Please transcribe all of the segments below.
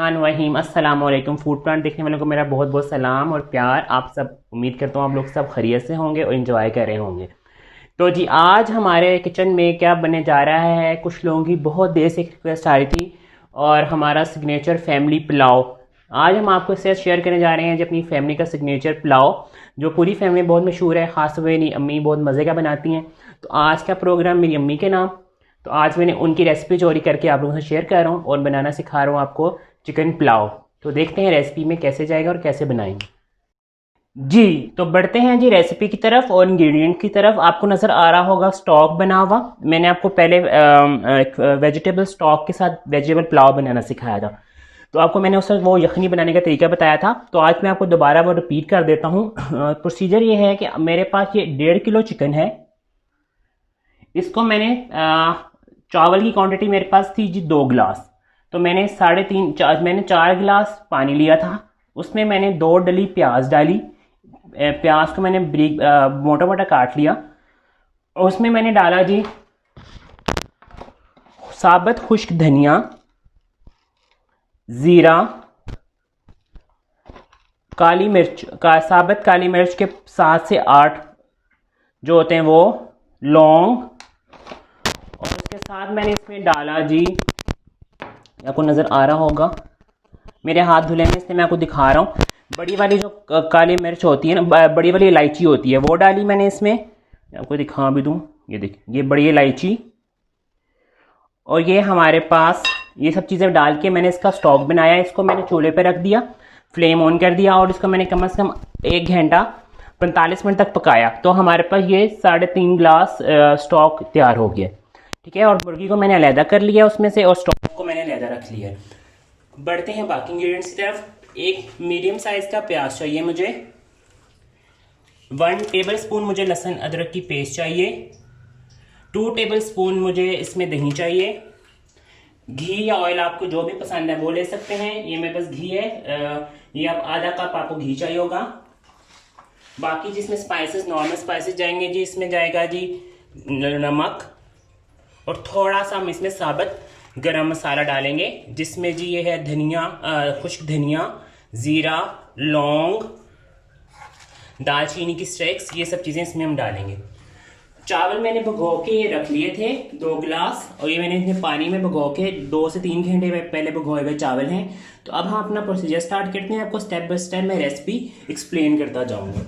बिस्मिल्लाहिर्रहमानिर्रहीम अस्सलाम वालेकुम। फूड प्लांट देखने वालों को मेरा बहुत बहुत सलाम और प्यार। आप सब उम्मीद करता हूँ आप लोग सब खैरियत से होंगे और इन्जॉय कर रहे होंगे। तो जी आज हमारे किचन में क्या बनने जा रहा है, कुछ लोगों की बहुत देर से रिक्वेस्ट आ रही थी और हमारा सिग्नेचर फैमिली पुलाव आज हम आपको इससे शेयर करने जा रहे हैं। जो अपनी फैमिली का सिग्नेचर पुलाव जो पूरी फैमिली में बहुत मशहूर है, ख़ास मेरी अम्मी बहुत मज़े का बनाती हैं। तो आज का प्रोग्राम मेरी अम्मी के नाम, तो आज मैंने उनकी रेसिपी चोरी करके आप लोगों से शेयर कर रहा हूँ और बनाना सिखा रहा हूँ आपको चिकन पुलाव। तो देखते हैं रेसिपी में कैसे जाएगा और कैसे बनाएंगे। जी तो बढ़ते हैं जी रेसिपी की तरफ और इंग्रेडिएंट की तरफ। आपको नज़र आ रहा होगा स्टॉक बना हुआ। मैंने आपको पहले वेजिटेबल स्टॉक के साथ वेजिटेबल पुलाव बनाना सिखाया था, तो आपको मैंने उस वक्त वो यखनी बनाने का तरीका बताया था। तो आज मैं आपको दोबारा वो रिपीट कर देता हूँ। प्रोसीजर ये है कि मेरे पास ये 1.5 किलो चिकन है। इसको मैंने चावल की क्वांटिटी मेरे पास थी जी 2 गिलास, तो मैंने 4 गिलास पानी लिया था। उसमें मैंने 2 डली प्याज डाली। प्याज को मैंने ब्रीक मोटा मोटा काट लिया और उसमें मैंने डाला जी साबुत खुश्क धनिया, ज़ीरा, काली मिर्च साबुत काली मिर्च के 7 से 8 जो होते हैं वो, लौंग, और उसके साथ मैंने इसमें डाला जी, आपको नज़र आ रहा होगा मेरे हाथ धुले में, इसलिए मैं आपको दिखा रहा हूँ। बड़ी वाली जो काली मिर्च होती है ना, बड़ी वाली इलायची होती है, वो डाली मैंने इसमें। आपको दिखा भी दूँ, ये देखिए ये बड़ी इलायची। और ये हमारे पास ये सब चीज़ें डाल के मैंने इसका स्टॉक बनाया। इसको मैंने चूल्हे पर रख दिया, फ्लेम ऑन कर दिया और इसको मैंने कम से कम 1 घंटा 45 मिनट तक पकाया। तो हमारे पास ये 3.5 गिलास स्टॉक तैयार हो गया। ठीक है, और मुर्गी को मैंने अलहदा कर लिया उसमें से और स्टॉक को मैंने अलहदा रख लिया। बढ़ते हैं बाकी इंग्रेडिएंट्स की तरफ। एक मीडियम साइज़ का प्याज चाहिए मुझे। 1 टेबल स्पून मुझे लहसुन अदरक की पेस्ट चाहिए। 2 टेबल स्पून मुझे इसमें दही चाहिए। घी या ऑयल आपको जो भी पसंद है वो ले सकते हैं। ये मेरे पास घी है, ये आप आधा कप आपको घी चाहिए होगा। बाकी जिसमें स्पाइसेस, नॉर्मल स्पाइसेस जाएंगे जी, इसमें जाएगा जी नमक और थोड़ा सा हम इसमें साबुत गरम मसाला डालेंगे, जिसमें जी ये है धनिया, खुश्क धनिया, ज़ीरा, लौंग, दालचीनी की स्टिक्स, ये सब चीज़ें इसमें हम डालेंगे। चावल मैंने भिगो के रख लिए थे 2 गिलास, और ये मैंने इसमें पानी में भिगो के 2 से 3 घंटे पहले भिगोए हुए चावल हैं। तो अब हम अपना प्रोसीजर स्टार्ट करते हैं। आपको स्टेप बाय स्टेप मैं रेसिपी एक्सप्लेन करता जाऊँगा।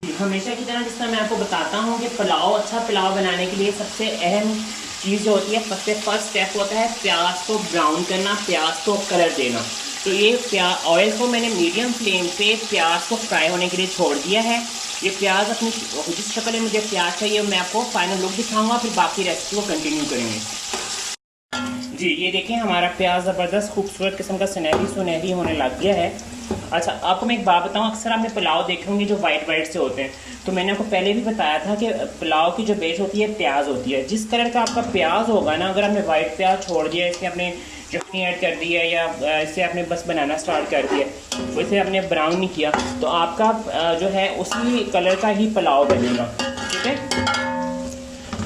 हमेशा की तरह जिस तरह मैं आपको बताता हूँ कि पुलाव, अच्छा पुलाव बनाने के लिए सबसे अहम चीज़ जो होती है, फर्स्ट स्टेप होता है प्याज को ब्राउन करना, प्याज को कलर देना। तो ये ऑयल को मैंने मीडियम फ्लेम पे प्याज को फ्राई होने के लिए छोड़ दिया है। ये प्याज अपनी जिस शक्ल में मुझे प्याज चाहिए मैं आपको फाइनल लुक दिखाऊंगा, फिर बाकी रेसिपी को कंटिन्यू करेंगे। जी ये देखें हमारा प्याज ज़बरदस्त खूबसूरत किस्म का सुनहरी होने लग गया है। अच्छा आपको मैं एक बात बताऊं, अक्सर आपने पुलाव देखे होंगे जो वाइट से होते हैं। तो मैंने आपको पहले भी बताया था कि पुलाव की जो बेस होती है प्याज होती है। जिस कलर का आपका प्याज होगा ना, अगर आपने वाइट प्याज छोड़ दिया, इसमें आपने चटनी ऐड कर दी है या इसे आपने बस बनाना स्टार्ट कर दिया, तो इसे आपने ब्राउन नहीं किया, तो आपका जो है उसी कलर का ही पुलाव बनेगा। ठीक है,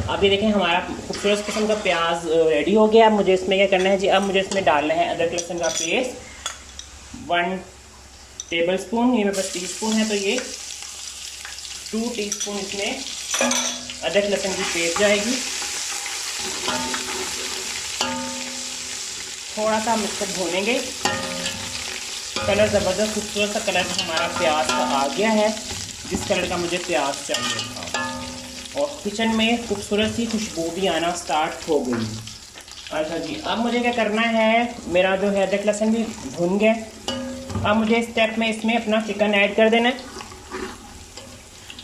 अब ये देखें हमारा खूबसूरत किस्म का प्याज रेडी हो गया। अब मुझे इसमें क्या करना है जी, अब मुझे इसमें डालना है अदरक लहसुन का पेस्ट 1 टेबल स्पून। ये मेरे पास टीस्पून है, तो ये 2 टीस्पून इसमें अदरक लहसुन की पेस्ट जाएगी। थोड़ा सा हम इसको भूनेंगे। कलर ज़बरदस्त खूबसूरत सा कलर हमारा प्याज का आ गया है, जिस कलर का मुझे प्याज चाहिए था, और किचन में खूबसूरत सी खुशबू भी आना स्टार्ट हो गई। अच्छा जी, अब मुझे क्या करना है, मेरा जो है अदरक लहसुन भी भून गए। अब मुझे इस स्टेप में इसमें अपना चिकन ऐड कर देना है।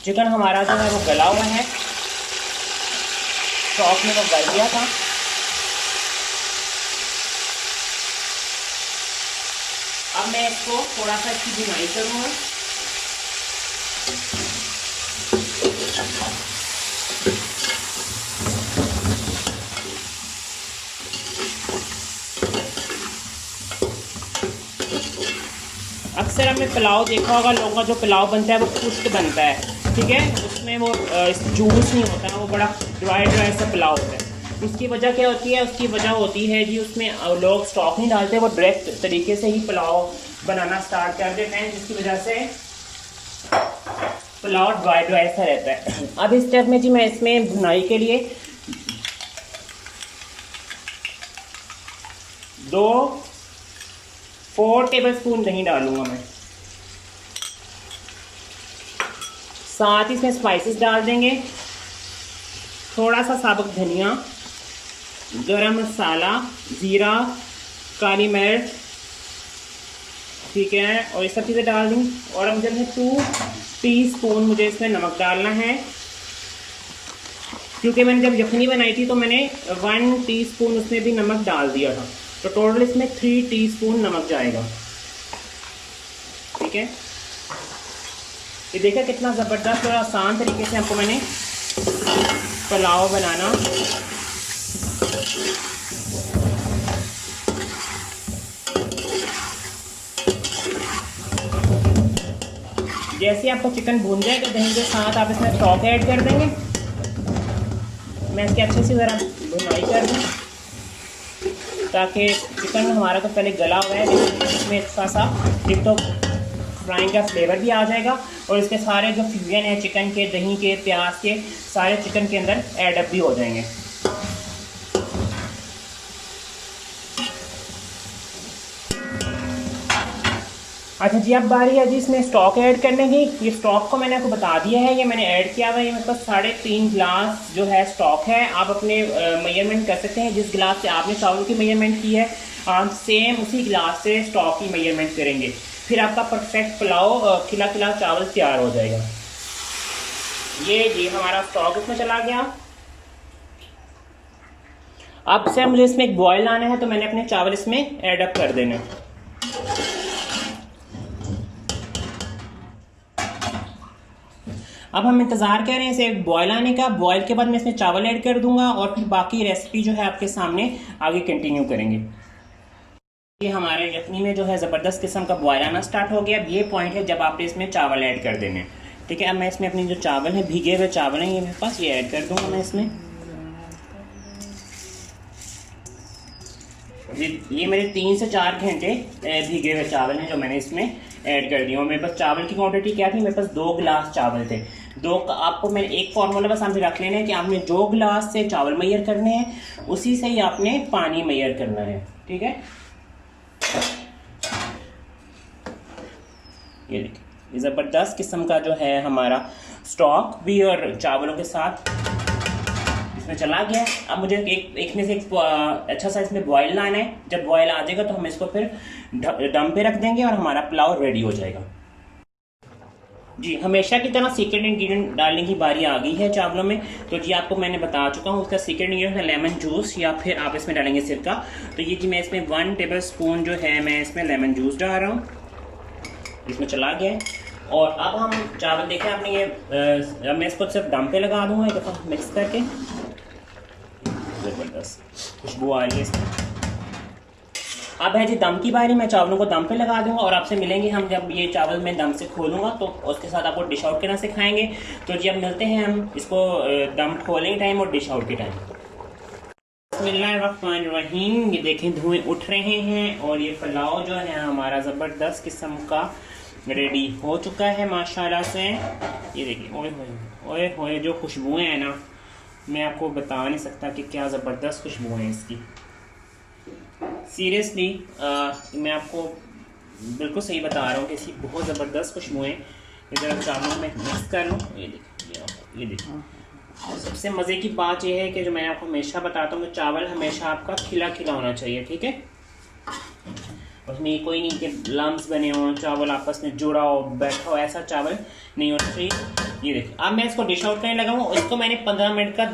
चिकन हमारा जो है वो गला हुआ है, स्टॉक में वो गल गया था। अब मैं इसको थोड़ा सा इसकी भुनाई करूँगा। अक्सर हमने पुलाव देखा होगा, लोगों का जो पुलाव बनता है वो खुश्क बनता है। ठीक है, उसमें वो जूस नहीं होता, वो बड़ा ड्राई सा पुलाव होता है। उसकी वजह क्या होती है? उसकी वजह होती है जी उसमें लोग स्टॉक नहीं डालते, वो डायरेक्ट तरीके से ही पुलाव बनाना स्टार्ट कर देते हैं, जिसकी वजह से पुलाव ड्राई ड्राई सा रहता है। अब इस स्टेप में जी मैं इसमें भुनाई के लिए 4 टेबलस्पून दही डालूंगा मैं। साथ ही इसमें स्पाइसेस डाल देंगे, थोड़ा सा साबुत धनिया, गरम मसाला, जीरा, काली मिर्च, ठीक है, और ये सब चीज़ें डाल दी। और मुझे 2 टीस्पून मुझे इसमें नमक डालना है, क्योंकि मैंने जब यखनी बनाई थी तो मैंने 1 टीस्पून उसमें भी नमक डाल दिया था, तो टोटल इसमें 3 टीस्पून नमक जाएगा, ठीक है। ये देखा कितना ज़बरदस्त और आसान तरीके से आपको मैंने पुलाव बनाना जैसे आपको चिकन भून जाएगा दही के साथ आप इसमें स्टॉक ऐड कर देंगे। मैं इसकी अच्छे से ज़रा भुनाई कर दूँ ताकि चिकन हमारा तो पहले गला हुआ है, लेकिन इसमें अच्छा सा एक तो फ्राइंग का फ्लेवर भी आ जाएगा और इसके सारे जो फ्यूजन है चिकन के, दही के, प्याज के, सारे चिकन के अंदर ऐड भी हो जाएंगे। अच्छा जी, अब बारी है जी इसमें स्टॉक ऐड करने की। ये स्टॉक को मैंने आपको बता दिया है, ये मैंने ऐड किया हुआ है। ये मेरे पास 3.5 गिलास जो है स्टॉक है। आप अपने मेजरमेंट कर सकते हैं, जिस गिलास से आपने चावल की मेजरमेंट की है आप सेम उसी गिलास से स्टॉक की मेजरमेंट करेंगे, फिर आपका परफेक्ट पुलाव खिला खिला चावल तैयार हो जाएगा। ये जी हमारा स्टॉक उसमें चला गया। अब से मुझे इसमें एक बॉयल आना है, तो मैंने अपने चावल इसमें ऐड अप कर देने। अब हम इंतज़ार कर रहे हैं इसे बॉयल आने का। बॉयल के बाद मैं इसमें चावल ऐड कर दूंगा और फिर बाकी रेसिपी जो है आपके सामने आगे कंटिन्यू करेंगे। ये हमारे यखनी में जो है ज़बरदस्त किस्म का बॉयल आना स्टार्ट हो गया। अब ये पॉइंट है जब आपने इसमें चावल ऐड कर देने, ठीक है। अब मैं इसमें अपनी जो चावल है, भीगे हुए चावल हैं ये मेरे पास, ये ऐड कर दूंगा मैं इसमें। ये मेरे 3 से 4 घंटे भीगे हुए चावल हैं जो मैंने इसमें ऐड कर दिया। और मेरे पास चावल की क्वांटिटी क्या थी? मेरे पास 2 गिलास चावल थे। आपको मैंने एक फॉर्मूला बस आपसे रख लेना है कि आपने जो गिलास से चावल मैयर करने हैं उसी से ही आपने पानी मैयर करना है, ठीक है। ये देखिए, ये ज़बरदस्त किस्म का जो है हमारा स्टॉक भी और चावलों के साथ इसमें चला गया। अब मुझे एक में से एक अच्छा सा इसमें बॉयल लाना है। जब बॉयल आ जाएगा तो हम इसको फिर दम पे रख देंगे और हमारा पुलाव रेडी हो जाएगा। जी, हमेशा की तरह सीक्रेट इंग्रेडिएंट डालने की बारी आ गई है चावलों में। तो जी आपको मैंने बता चुका हूँ, उसका सीक्रेट इंग्रेडिएंट है लेमन जूस, या फिर आप इसमें डालेंगे सिरका। तो ये जी मैं इसमें 1 टेबल स्पून जो है मैं इसमें लेमन जूस डाल रहा हूँ, इसमें चला गया है। और अब हम चावल देखें आपने ये अब मैं इसको सिर्फ दम पे लगा दूंगा एक दफ़ा मिक्स करके। ज़बरदस्त खुशबू आ रही है इसमें। अब है जी दम की बारी, मैं चावलों को दम पे लगा दूंगा और आपसे मिलेंगे हम जब ये चावल मैं दम से खोलूंगा, तो उसके साथ आपको डिश आउट करना सिखाएंगे। तो जी अब मिलते हैं हम इसको दम खोलने के टाइम और डिश आउट के टाइम। बिस्मिल्लाहिर्रहमानिर्रहीम। ये देखें धुएं उठ रहे हैं और ये पुलाव जो है हमारा ज़बरदस्त किस्म का रेडी हो चुका है माशाल्लाह से। ये देखिए, ओए होए ओए होए जो खुशबुएं हैं ना, मैं आपको बता नहीं सकता कि क्या ज़बरदस्त खुशबू है इसकी। सीरियसली मैं आपको बिल्कुल सही बता रहा हूँ कि इसकी बहुत ज़बरदस्त खुशबू है। इधर चावलों में मिक्स कर लूँ। ये देखिए, सबसे मज़े की बात यह है कि जो मैं आपको हमेशा बताता हूँ कि चावल हमेशा आपका खिला खिला होना चाहिए, ठीक है। उसमें कोई नहीं कि लम्स बने हों, चावल आपस में जुड़ा हो, बैठा हो, ऐसा चावल नहीं होना चाहिए। ये देखिए, अब मैं इसको डिश आउट करने लगा हूँ। इसको मैंने 15 मिनट का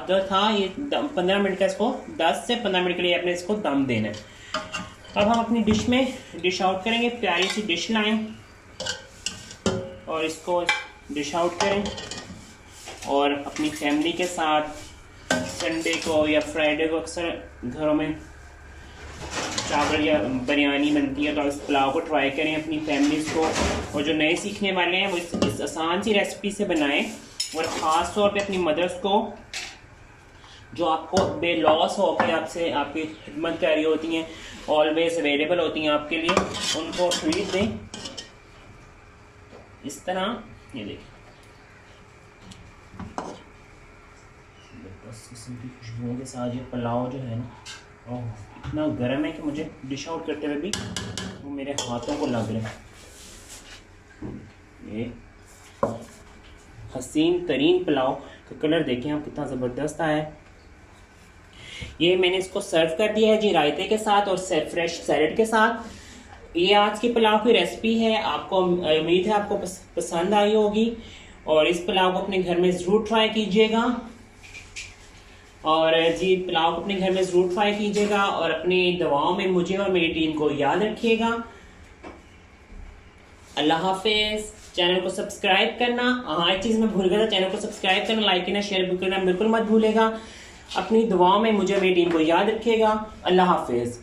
जो था ये 15 मिनट का, इसको 10 से 15 मिनट के लिए अपने इसको दम देना है। अब हम अपनी डिश में डिश आउट करेंगे। प्यारी सी डिश लाएं और इसको डिश आउट करें और अपनी फैमिली के साथ संडे को या फ्राइडे को अक्सर घरों में चावल या बिरयानी बनती है, तो इस पुलाव को ट्राई करें अपनी फैमिलीज को। और जो नए सीखने वाले हैं वो इस आसान सी रेसिपी से बनाएं और ख़ास तौर पे अपनी मदर्स को जो आपको बेलॉस होकर आपसे आपकी खिदमत कर रही होती हैं, ऑलवेज अवेलेबल होती हैं आपके लिए, उनको ट्रीट दें इस तरह। ये देखिए बस किस्म की खुशबुओं के साथ ये पुलाव जो है ना, ओह इतना गर्म है कि मुझे डिश आउट करते हुए भी वो मेरे हाथों को लग रहा है। ये हसीन तरीन पुलाव का कलर देखें आप कितना ज़बरदस्त आया है। ये मैंने इसको सर्व कर दिया है जी रायते के साथ और फ्रेश सैलेड के साथ। ये आज की पुलाव की रेसिपी है, आपको उम्मीद है आपको पसंद आई होगी और इस पुलाव को अपने घर में ज़रूर ट्राई कीजिएगा। और जी पुलाव को अपने घर में ज़रूर ट्राई कीजिएगा और अपनी दुआओं में मुझे और मेरी टीम को याद रखिएगा। अल्लाह हाफिज़। चैनल को सब्सक्राइब करना, हाँ एक चीज़ मैं भूल गया था, चैनल को सब्सक्राइब करना, लाइक करना, शेयर करना बिल्कुल मत भूलेगा। अपनी दुआओं में मुझे और मेरी टीम को याद रखिएगा। अल्लाह हाफिज़।